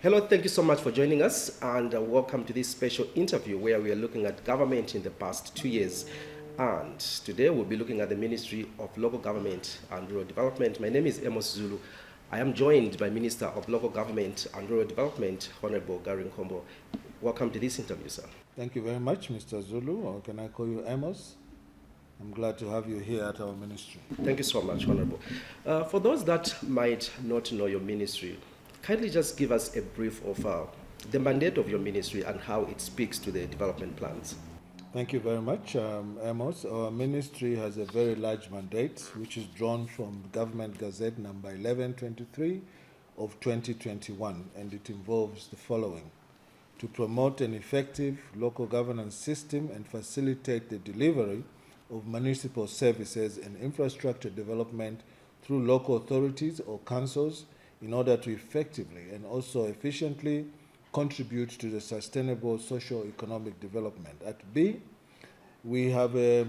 Hello, thank you so much for joining us, and welcome to this special interview where we are looking at government in the past 2 years. And today we'll be looking at the Ministry of Local Government and Rural Development. My name is Amos Zulu. I am joined by Minister of Local Government and Rural Development, Honorable Gary Nkombo. Welcome to this interview, sir. Thank you very much, Mr. Zulu, or can I call you Amos? I'm glad to have you here at our ministry. Thank you so much, Honorable. For those that might not know your ministry, kindly just give us a brief of the mandate of your ministry and how it speaks to the development plans. Thank you very much, Amos. Our ministry has a very large mandate, which is drawn from Government Gazette number 1123 of 2021, and it involves the following: to promote an effective local governance system and facilitate the delivery of municipal services and infrastructure development through local authorities or councils in order to effectively and also efficiently contribute to the sustainable socio-economic development. At B, we have a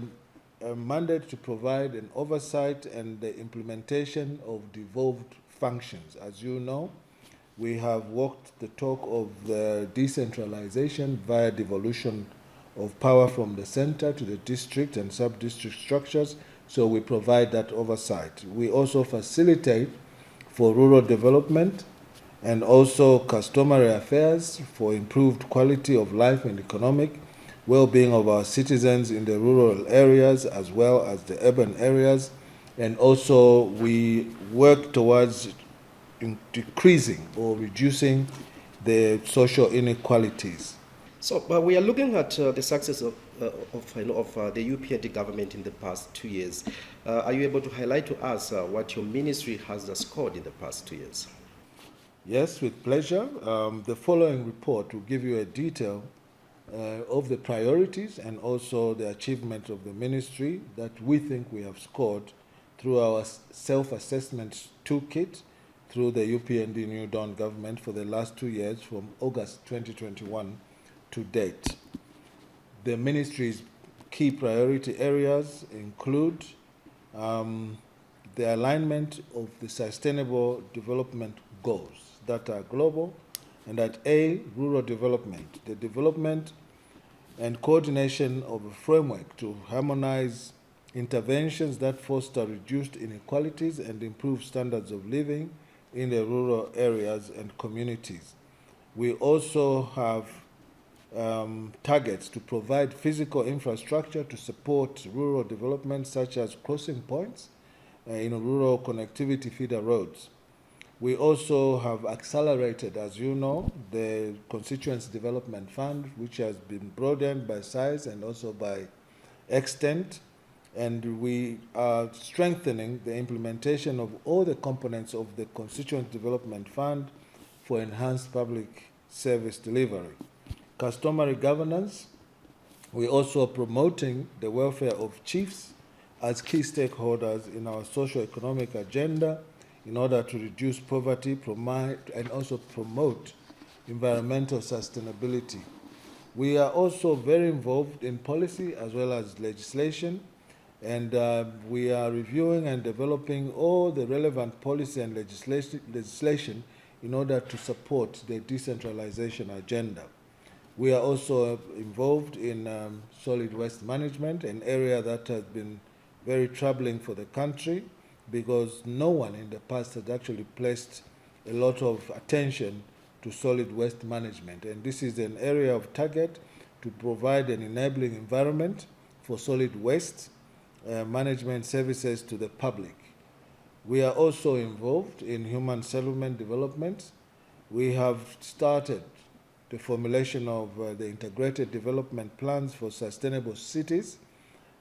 mandate to provide an oversight and the implementation of devolved functions. As you know, we have walked the talk of the decentralization via devolution of power from the center to the district and sub-district structures, so we provide that oversight. We also facilitate for rural development and also customary affairs for improved quality of life and economic well-being of our citizens in the rural areas as well as the urban areas, and also we work towards decreasing or reducing the social inequalities. So, we are looking at the success of the Upnd government in the past 2 years. Are you able to highlight to us what your ministry has scored in the past 2 years? Yes, with pleasure. The following report will give you a detail of the priorities and also the achievement of the ministry that we think we have scored through our self-assessment toolkit through the Upnd New Dawn government for the last 2 years from August 2021 to date. The ministry's key priority areas include the alignment of the sustainable development goals that are global, and at A, rural development, the development and coordination of a framework to harmonize interventions that foster reduced inequalities and improve standards of living in the rural areas and communities. We also have targets to provide physical infrastructure to support rural development, such as crossing points in rural connectivity feeder roads. We also have accelerated, as you know, the Constituency Development Fund, which has been broadened by size and also by extent, and we are strengthening the implementation of all the components of the Constituency Development Fund for enhanced public service delivery. Customary governance, we're also promoting the welfare of chiefs as key stakeholders in our socio-economic agenda in order to reduce poverty, and also promote environmental sustainability. We are also very involved in policy as well as legislation, and we are reviewing and developing all the relevant policy and legislation in order to support the decentralization agenda. We are also involved in solid waste management, an area that has been very troubling for the country because no one in the past has actually placed a lot of attention to solid waste management. And this is an area of target to provide an enabling environment for solid waste management services to the public. We are also involved in human settlement development. We have started the formulation of the integrated development plans for sustainable cities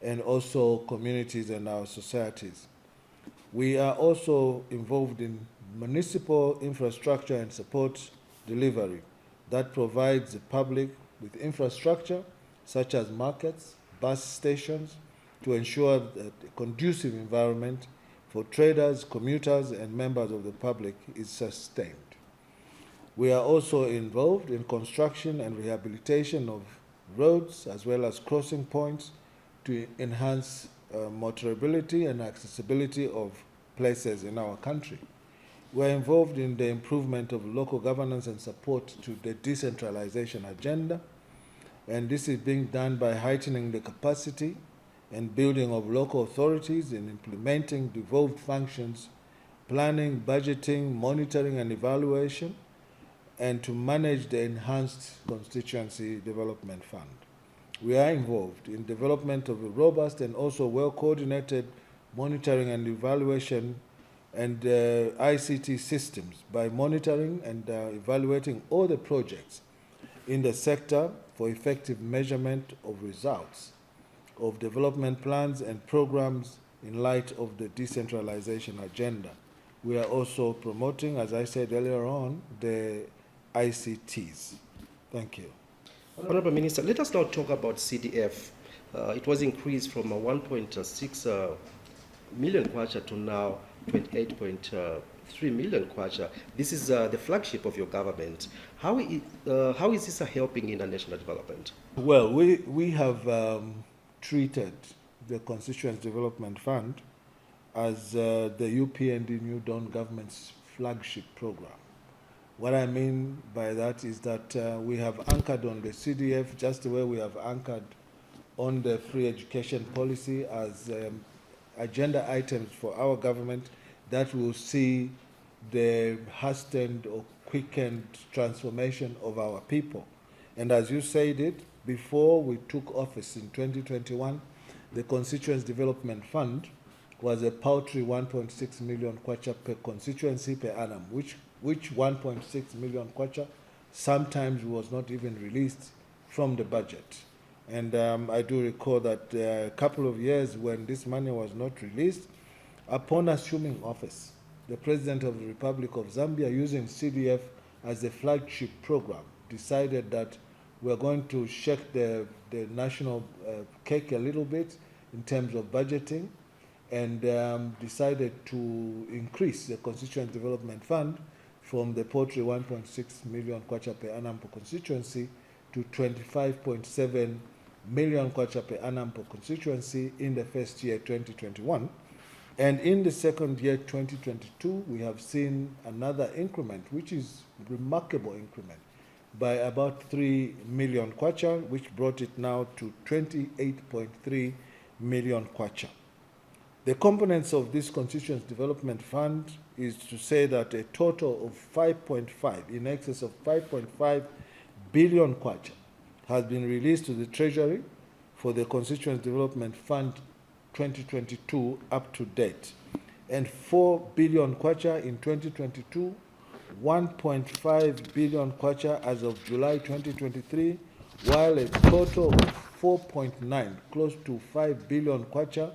and also communities and our societies. We are also involved in municipal infrastructure and support delivery that provides the public with infrastructure such as markets, bus stations, to ensure that a conducive environment for traders, commuters, and members of the public is sustained. We are also involved in construction and rehabilitation of roads as well as crossing points to enhance motorability and accessibility of places in our country. We're involved in the improvement of local governance and support to the decentralization agenda. And this is being done by heightening the capacity and building of local authorities in implementing devolved functions, planning, budgeting, monitoring, and evaluation, and to manage the enhanced constituency development fund. We are involved in development of a robust and also well-coordinated monitoring and evaluation and ICT systems by monitoring and evaluating all the projects in the sector for effective measurement of results of development plans and programs in light of the decentralization agenda. We are also promoting, as I said earlier on, the ICTs. Thank you. Honorable Minister, let us now talk about CDF. It was increased from 1.6 million kwacha to now 28.3 million kwacha. This is the flagship of your government. How is this helping in national development? Well, we have treated the Constituency Development Fund as the Upnd New Dawn government's flagship program. What I mean by that is that we have anchored on the CDF just the way we have anchored on the free education policy as agenda items for our government that will see the hastened or quickened transformation of our people. And as you said it, before we took office in 2021, the Constituency Development Fund was a paltry 1.6 million kwacha per constituency per annum, which 1.6 million kwacha sometimes was not even released from the budget. And I do recall that a couple of years when this money was not released, upon assuming office, the President of the Republic of Zambia, using CDF as a flagship program, decided that we're going to shake the national cake a little bit in terms of budgeting, and decided to increase the Constituency Development Fund from the paltry 1.6 million kwacha per annum per constituency to 25.7 million kwacha per annum per constituency in the first year, 2021. And in the second year, 2022, we have seen another increment, which is a remarkable increment, by about 3 million kwacha, which brought it now to 28.3 million kwacha. The components of this Constituency Development Fund is to say that a total of 5.5, in excess of 5.5 billion kwacha has been released to the Treasury for the Constituency Development Fund 2022 up to date, and 4 billion kwacha in 2022, 1.5 billion kwacha as of July 2023, while a total of 4.9, close to 5 billion kwacha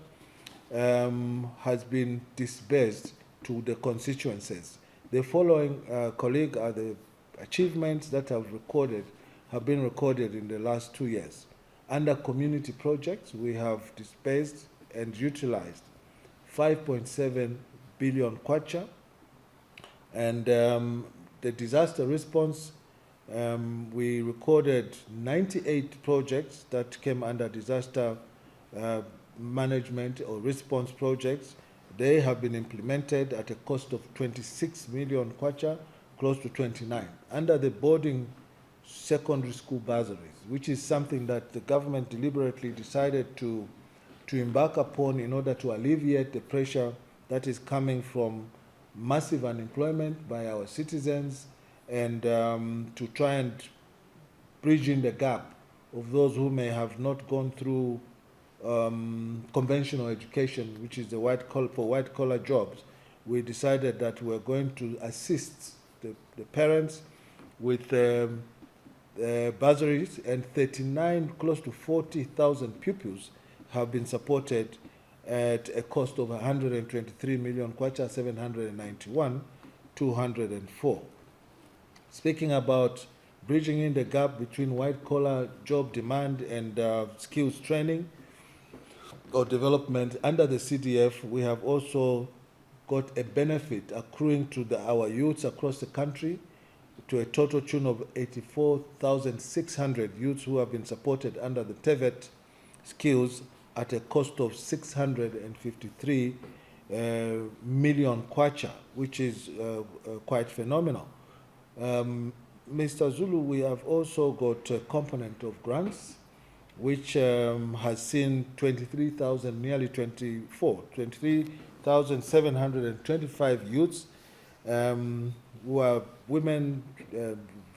has been disbursed to the constituencies. The following, colleague, are the achievements that have been recorded in the last 2 years. Under community projects, we have disbursed and utilized 5.7 billion kwacha, and the disaster response, we recorded 98 projects that came under disaster management or response projects. They have been implemented at a cost of 26 million kwacha, close to 29, under the boarding secondary school bursaries, which is something that the government deliberately decided to embark upon in order to alleviate the pressure that is coming from massive unemployment by our citizens, and to try and bridge in the gap of those who may have not gone through conventional education, which is the white-collar jobs. We decided that we're going to assist the parents with bursaries, and 39, close to 40,000 pupils have been supported at a cost of 123 million kwacha, 791,204. Speaking about bridging in the gap between white-collar job demand and skills training or development, under the CDF, we have also got a benefit accruing to our youths across the country to a total tune of 84,600 youths who have been supported under the TVET skills at a cost of 653 million kwacha, which is quite phenomenal. Mr. Zulu, we have also got a component of grants, which has seen 23,000, nearly 23,725 youths who are women,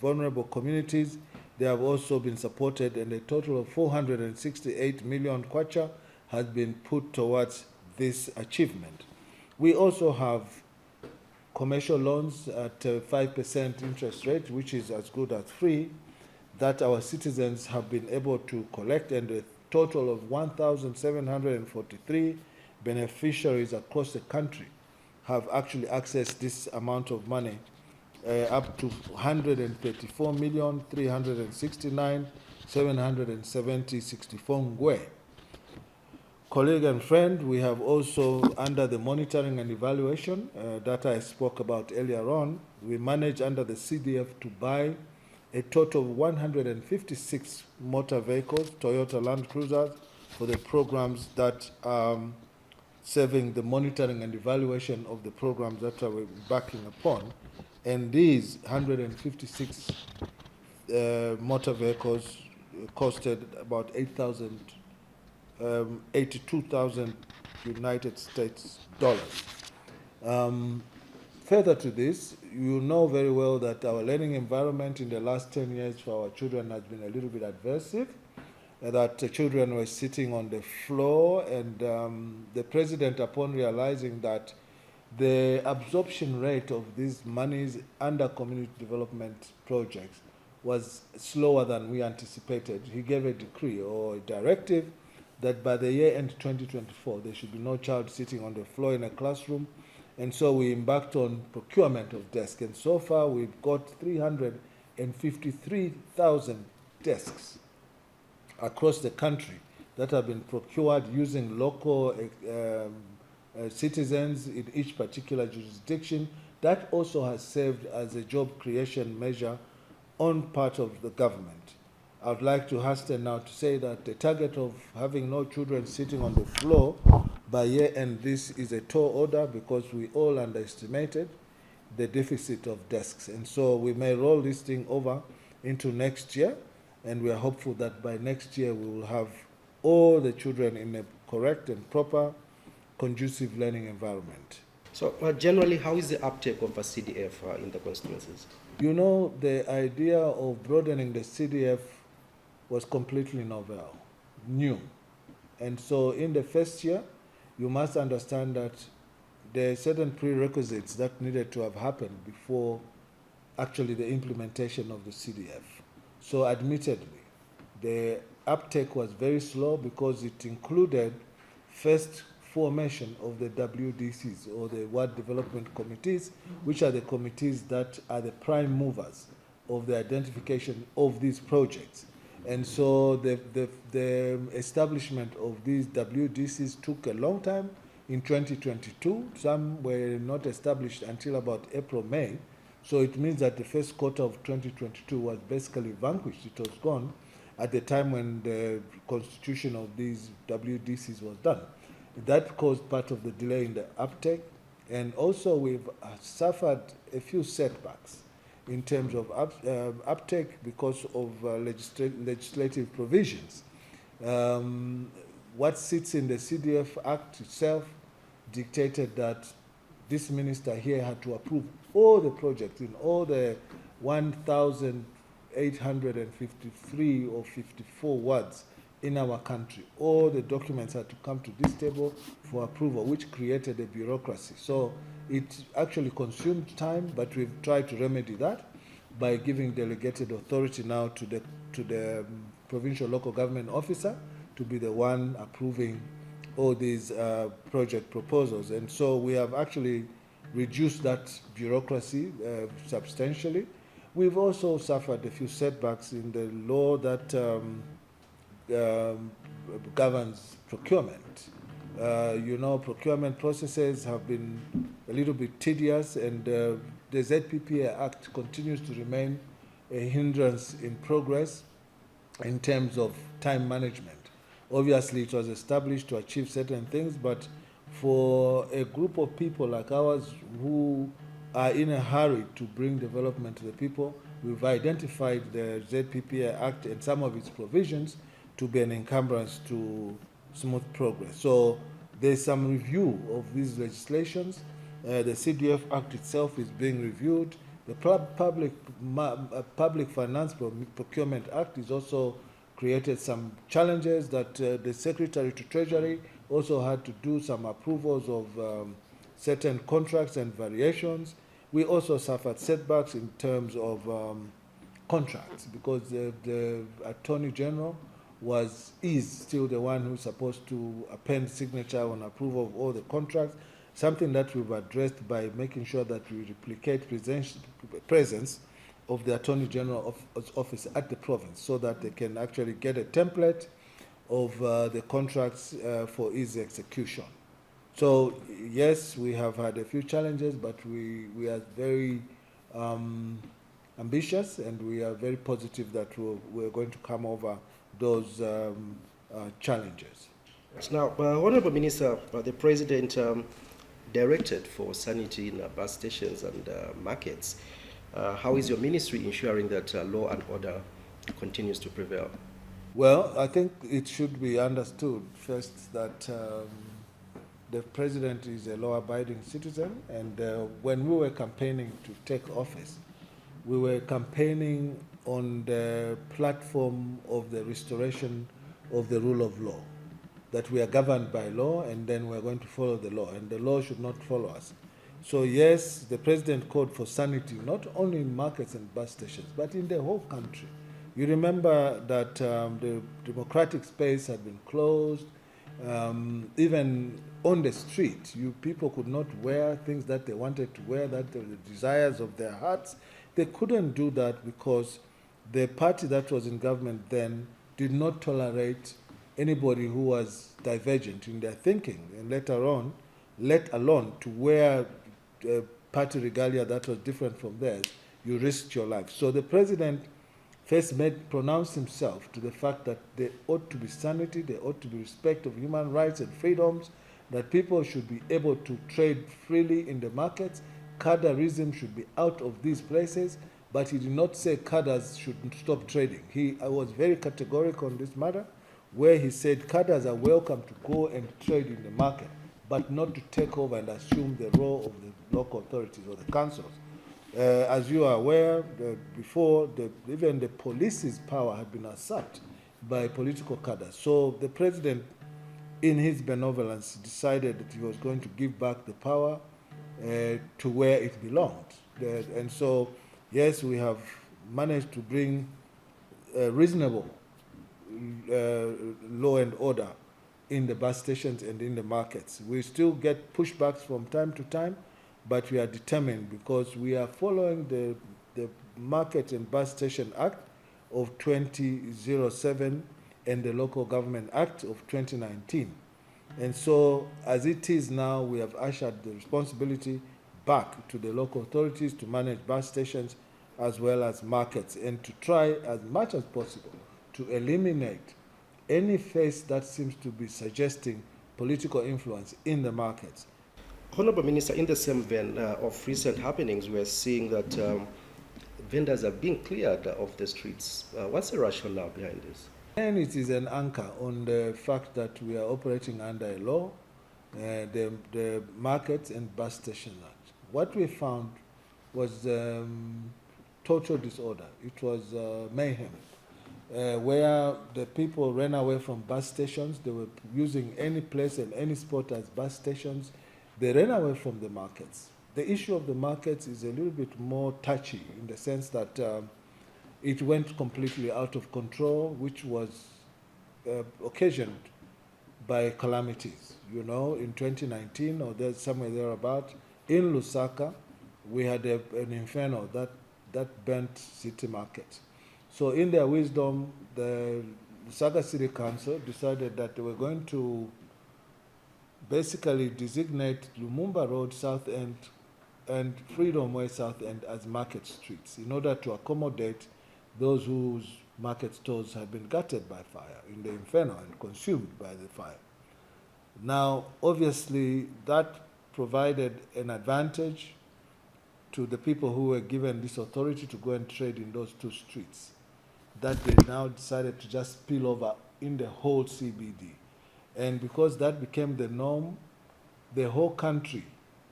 vulnerable communities. They have also been supported, and a total of 468 million kwacha has been put towards this achievement. We also have commercial loans at 5% interest rate, which is as good as free, that our citizens have been able to collect, and a total of 1,743 beneficiaries across the country have actually accessed this amount of money, up to 134,369,770.64 ngwe. Colleague and friend, we have also, under the monitoring and evaluation that I spoke about earlier on, we managed under the CDF to buy a total of 156 motor vehicles, Toyota Land Cruisers, for the programs that are serving the monitoring and evaluation of the programs that we're backing upon. And these 156 motor vehicles costed about 82,000 United States dollars. Further to this, you know very well that our learning environment in the last 10 years for our children has been a little bit adversive, that the children were sitting on the floor, and the president, upon realizing that the absorption rate of these monies under community development projects was slower than we anticipated, he gave a decree or a directive that by the year end 2024, there should be no child sitting on the floor in a classroom. And so we embarked on procurement of desks. And so far, we've got 353,000 desks across the country that have been procured using local citizens in each particular jurisdiction. That also has served as a job creation measure on part of the government. I would like to hasten now to say that the target of having no children sitting on the floor by year end, this is a tall order, because we all underestimated the deficit of desks. And so we may roll this thing over into next year, and we are hopeful that by next year we will have all the children in a correct and proper, conducive learning environment. So generally, how is the uptake of a CDF in the constituencies? You know, the idea of broadening the CDF was completely novel, new. And so in the first year, you must understand that there are certain prerequisites that needed to have happened before actually the implementation of the CDF. So admittedly, the uptake was very slow because it included first formation of the WDCs, or the Ward Development Committees, which are the committees that are the prime movers of the identification of these projects. And so the establishment of these WDCs took a long time in 2022. Some were not established until about April, May. So it means that the first quarter of 2022 was basically vanquished. It was gone at the time when the constitution of these WDCs was done. That caused part of the delay in the uptake. And also we've suffered a few setbacks in terms of uptake because of legislative provisions. What sits in the CDF Act itself dictated that this minister here had to approve all the projects in all the 1,853 or 54 wards in our country. All the documents had to come to this table for approval, which created a bureaucracy. So it actually consumed time, but we've tried to remedy that by giving delegated authority now to the provincial local government officer to be the one approving all these project proposals. And so we have actually reduced that bureaucracy substantially. We've also suffered a few setbacks in the law that governs procurement. You know, procurement processes have been a little bit tedious, and the ZPPA Act continues to remain a hindrance in progress in terms of time management. Obviously, it was established to achieve certain things, but for a group of people like ours who are in a hurry to bring development to the people, we've identified the ZPPA Act and some of its provisions to be an encumbrance to smooth progress. So there's some review of these legislations. The CDF Act itself is being reviewed. The Public Finance Procurement Act is also created some challenges that the Secretary to Treasury also had to do some approvals of certain contracts and variations. We also suffered setbacks in terms of contracts because the Attorney General is still the one who's supposed to append signature on approval of all the contracts, something that we've addressed by making sure that we replicate presence of the Attorney General office at the province so that they can actually get a template of the contracts for easy execution. So yes, we have had a few challenges, but we are very ambitious and we are very positive that we're going to come over those challenges. Now, Honorable Minister, the President directed for sanity in bus stations and markets. How is your ministry ensuring that law and order continues to prevail? Well, I think it should be understood first that the president is a law-abiding citizen, and when we were campaigning to take office, we were campaigning on the platform of the restoration of the rule of law, that we are governed by law and then we're going to follow the law, and the law should not follow us. So yes, the president called for sanity, not only in markets and bus stations, but in the whole country. You remember that the democratic space had been closed. Even on the street, people could not wear things that they wanted to wear, that were the desires of their hearts. They couldn't do that because the party that was in government then did not tolerate anybody who was divergent in their thinking, and let alone to wear party regalia that was different from theirs. You risked your life. So the president first pronounced himself to the fact that there ought to be sanity, there ought to be respect of human rights and freedoms, that people should be able to trade freely in the markets. Cadreism should be out of these places, but he did not say cadres should stop trading. I was very categorical on this matter, where he said cadres are welcome to go and trade in the market, but not to take over and assume the role of the local authorities or the councils. As you are aware, before, even the police's power had been usurped by political cadres. So the president, in his benevolence, decided that he was going to give back the power to where it belonged. And so, yes, we have managed to bring reasonable law and order in the bus stations and in the markets. We still get pushbacks from time to time, but we are determined because we are following the Market and Bus Station Act of 2007 and the Local Government Act of 2019. And so, as it is now, we have ushered the responsibility back to the local authorities to manage bus stations as well as markets, and to try as much as possible to eliminate any face that seems to be suggesting political influence in the markets. Honorable Minister, in the same vein of recent happenings, we are seeing that vendors are being cleared off the streets. What's the rationale behind this? And it is an anchor on the fact that we are operating under a law, the Markets and Bus Station Act. What we found was total disorder. It was mayhem, where the people ran away from bus stations. They were using any place and any spot as bus stations. They ran away from the markets. The issue of the markets is a little bit more touchy in the sense that it went completely out of control, which was occasioned by calamities. You know, in 2019 or there's somewhere thereabout, in Lusaka, we had an inferno that burnt city market. So in their wisdom, the Lusaka City Council decided that they were going to basically designate Lumumba Road South End and Freedom Way South End as market streets in order to accommodate those whose market stores had been gutted by fire in the inferno and consumed by the fire. Now, obviously, that provided an advantage to the people who were given this authority to go and trade in those two streets, that they now decided to just spill over in the whole CBD. And because that became the norm, the whole country,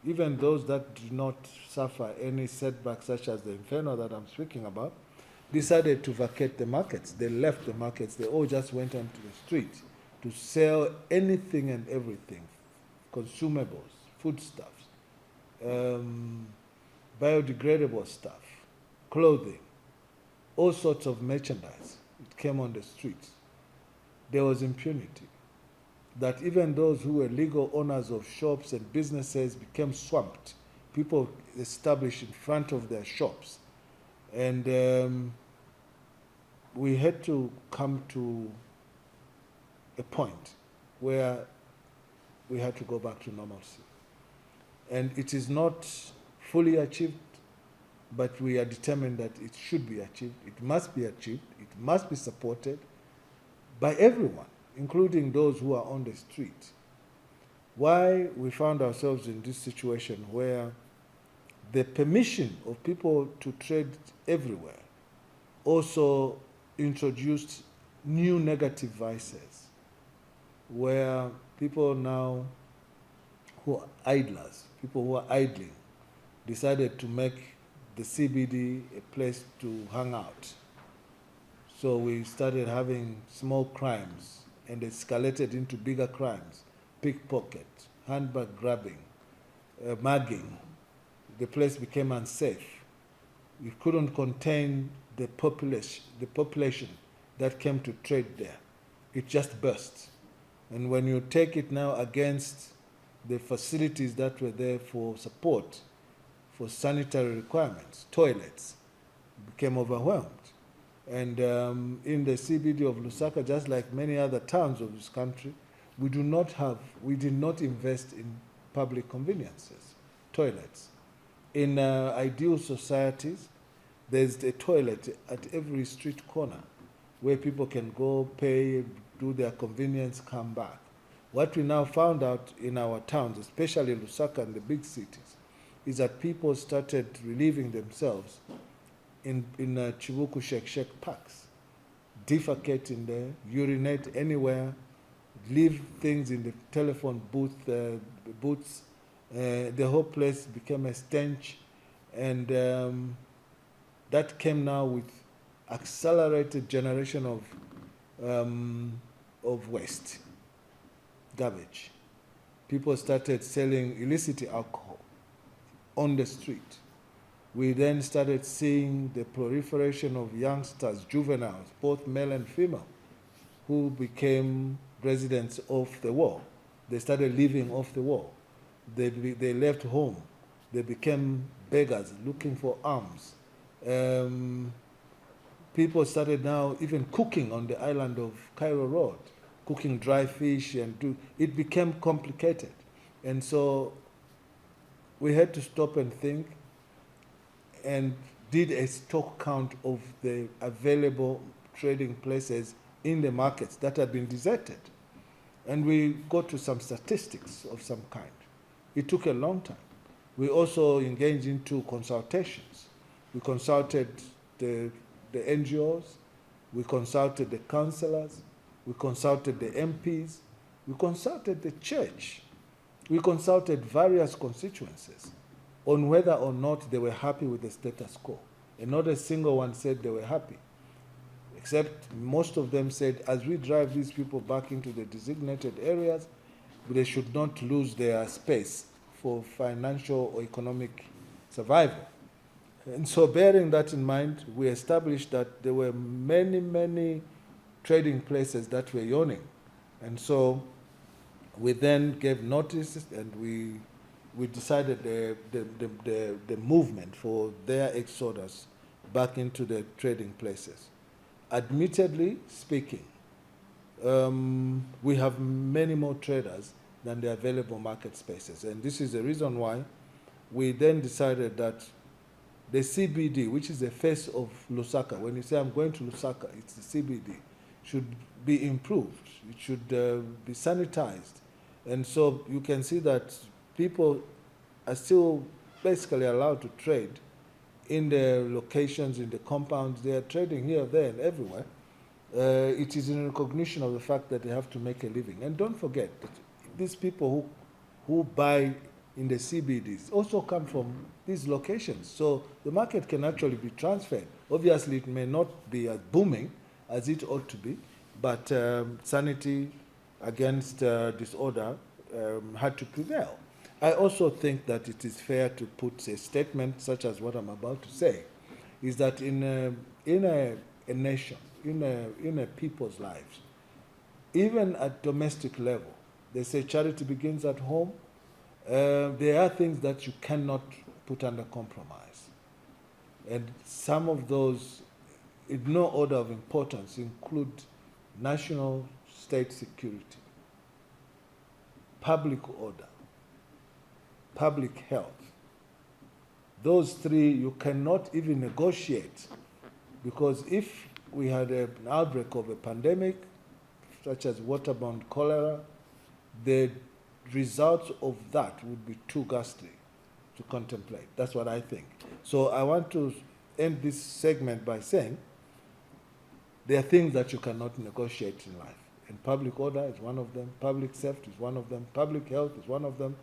even those that did not suffer any setbacks such as the inferno that I'm speaking about, decided to vacate the markets. They left the markets. They all just went onto the street to sell anything and everything, consumables, foodstuffs, biodegradable stuff, clothing, all sorts of merchandise. It came on the streets. There was impunity. That even those who were legal owners of shops and businesses became swamped. People established in front of their shops. And we had to come to a point where we had to go back to normalcy. And it is not fully achieved, but we are determined that it should be achieved. It must be achieved. It must be supported by everyone, including those who are on the street. Why we found ourselves in this situation where the permission of people to trade everywhere also introduced new negative vices, where people now who are idlers, people who are idling, decided to make the CBD a place to hang out. So we started having small crimes and escalated into bigger crimes, pickpocket, handbag grabbing, mugging. The place became unsafe. We couldn't contain the population that came to trade there. It just burst. And when you take it now against the facilities that were there for support, for sanitary requirements, toilets, became overwhelmed. And in the CBD of Lusaka, just like many other towns of this country, we did not invest in public conveniences, toilets. In ideal societies, there's a toilet at every street corner where people can go, pay, do their convenience, come back. What we now found out in our towns, especially Lusaka and the big cities, is that people started relieving themselves in Chibuku Shek parks, defecate in there, urinate anywhere, leave things in the telephone booths. The whole place became a stench, and that came now with accelerated generation of waste, garbage. People started selling illicit alcohol on the street. We then started seeing the proliferation of youngsters, juveniles, both male and female, who became residents off the wall. They started living off the wall. They left home. They became beggars looking for alms. People started now even cooking on the island of Cairo Road, cooking dry fish, and it became complicated. And so we had to stop and think and did a stock count of the available trading places in the markets that had been deserted. And we got to some statistics of some kind. It took a long time. We also engaged into consultations. We consulted the NGOs, we consulted the councillors, we consulted the MPs, we consulted the church, we consulted various constituencies on whether or not they were happy with the status quo. And not a single one said they were happy, except most of them said, as we drive these people back into the designated areas, they should not lose their space for financial or economic survival. And so bearing that in mind, we established that there were many, many trading places that were yawning. And so we then gave notice, and we decided the movement for their exodus back into the trading places. Admittedly speaking, we have many more traders than the available market spaces. And this is the reason why we then decided that the CBD, which is the face of Lusaka, when you say I'm going to Lusaka, it's the CBD, should be improved. It should be sanitized. And so you can see that people are still basically allowed to trade in the locations, in the compounds. They are trading here, there, and everywhere. It is in recognition of the fact that they have to make a living. And don't forget that these people who buy in the CBDs also come from these locations. So the market can actually be transferred. Obviously, it may not be as booming as it ought to be, but sanity against disorder had to prevail. I also think that it is fair to put a statement such as what I'm about to say, is that in a nation, in a people's lives, even at domestic level, they say charity begins at home. There are things that you cannot put under compromise. And some of those, in no order of importance, include national state security, public order, public health. Those three you cannot even negotiate, because if we had an outbreak of a pandemic, such as waterborne cholera, the results of that would be too ghastly to contemplate. That's what I think. So I want to end this segment by saying there are things that you cannot negotiate in life. And public order is one of them, public safety is one of them, public health is one of them,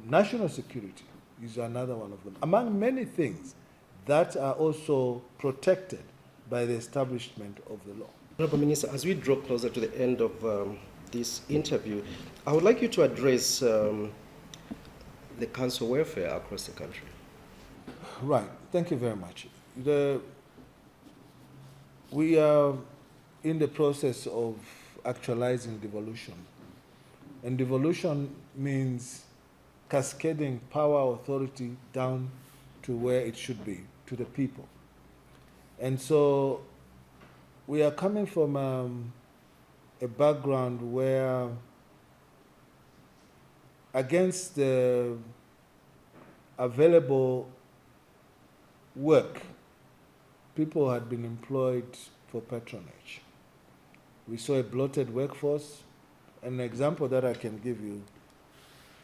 national security is another one of them, among many things that are also protected by the establishment of the law. Honorable Minister, as we draw closer to the end of this interview, I would like you to address the council welfare across the country. Right. Thank you very much. We are in the process of actualizing devolution. And devolution means cascading power authority down to where it should be, to the people. And so we are coming from a background where, against the available work, people had been employed for patronage. We saw a bloated workforce. An example that I can give you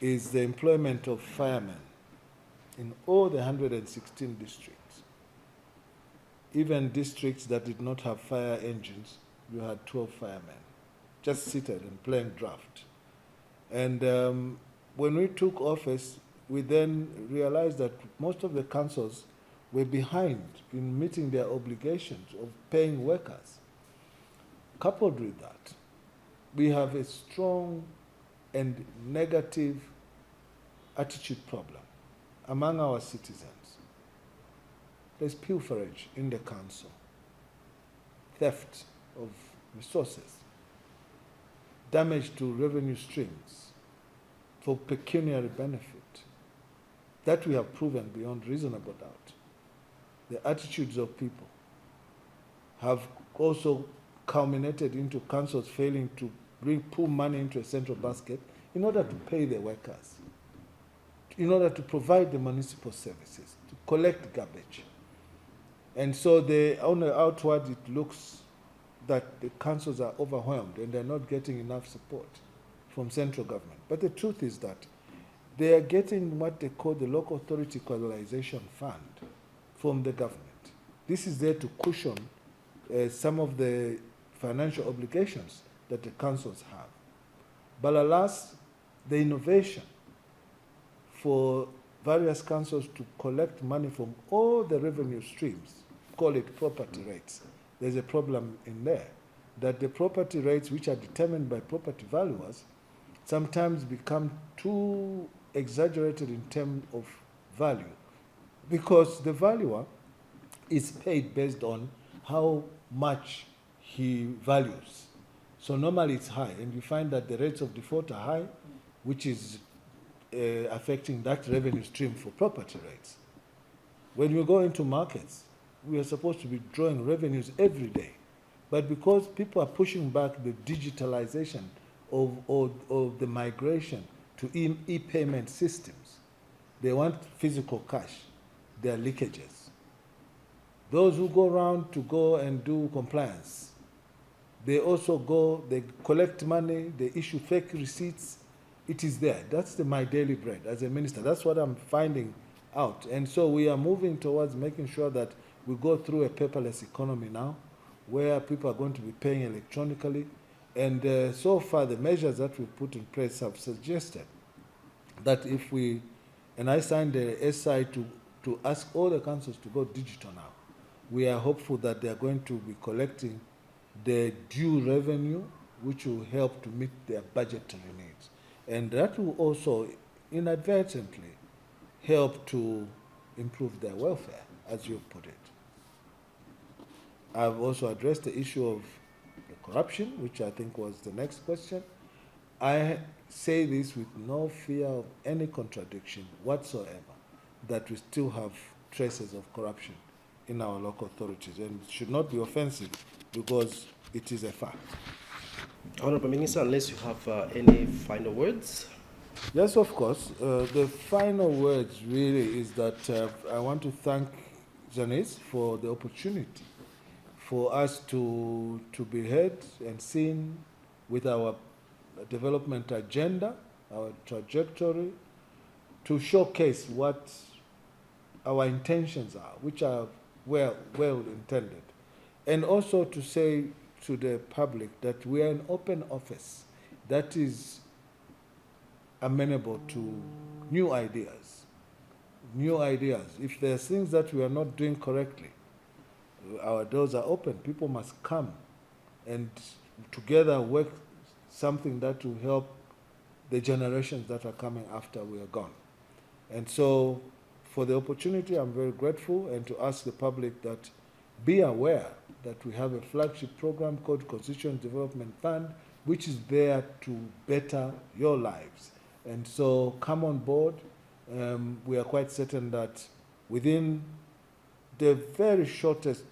is the employment of firemen in all the 116 districts. Even districts that did not have fire engines, you had 12 firemen just seated and playing draft. And when we took office, we then realized that most of the councils were behind in meeting their obligations of paying workers. Coupled with that, we have a strong and negative attitude problem among our citizens. There's pilferage in the council, theft of resources, damage to revenue streams for pecuniary benefit. That we have proven beyond reasonable doubt. The attitudes of people have also culminated into councils failing to pull money into a central basket in order to pay their workers, in order to provide the municipal services, to collect garbage. And so on the outward, it looks that the councils are overwhelmed and they're not getting enough support from central government. But the truth is that they are getting what they call the Local Authority Equalization Fund from the government. This is there to cushion some of the financial obligations that the councils have. But alas, the innovation for various councils to collect money from all the revenue streams, call it property rates, there's a problem in there, that the property rates, which are determined by property valuers, sometimes become too exaggerated in terms of value, because the valuer is paid based on how much he values. So normally it's high, and you find that the rates of default are high, which is affecting that revenue stream for property rates. When you go into markets, we are supposed to be drawing revenues every day. But because people are pushing back the digitalization of the migration to e-payment systems, they want physical cash. There are leakages. Those who go around to go and do compliance, They also go, they collect money, they issue fake receipts. It is there. That's my daily bread as a minister. That's what I'm finding out. And so we are moving towards making sure that we go through a paperless economy now, where people are going to be paying electronically. And so far, the measures that we've put in place have suggested that if we, and I signed the SI to ask all the councils to go digital now. We are hopeful that they are going to be collecting the due revenue, which will help to meet their budgetary needs. And that will also inadvertently help to improve their welfare, as you put it. I've also addressed the issue of the corruption, which I think was the next question. I say this with no fear of any contradiction whatsoever, that we still have traces of corruption in our local authorities, and it should not be offensive because it is a fact. Honorable Minister, unless you have any final words. Yes, of course. The final words really is that I want to thank Janice for the opportunity for us to be heard and seen with our development agenda, our trajectory, to showcase what our intentions are, which are well intended. And also to say to the public that we are an open office that is amenable to new ideas. New ideas. If there are things that we are not doing correctly, our doors are open. People must come and together work something that will help the generations that are coming after we are gone. And so for the opportunity, I'm very grateful, and to ask the public that be aware that we have a flagship program called Constituency Development Fund, which is there to better your lives. And so come on board. We are quite certain that within the very shortest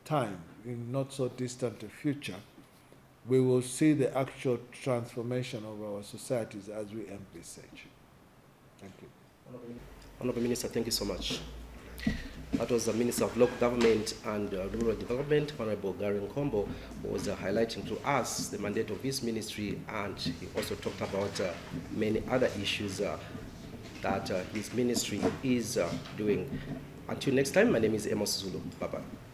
time, in not so distant a future, we will see the actual transformation of our societies as we envisage. Thank you. Honorable Minister, thank you so much. That was the Minister of Local Government and Rural Development, Honorable Gary Nkombo, who was highlighting to us the mandate of his ministry, and he also talked about many other issues that his ministry is doing. Until next time, my name is Amos Zulu. Bye-bye.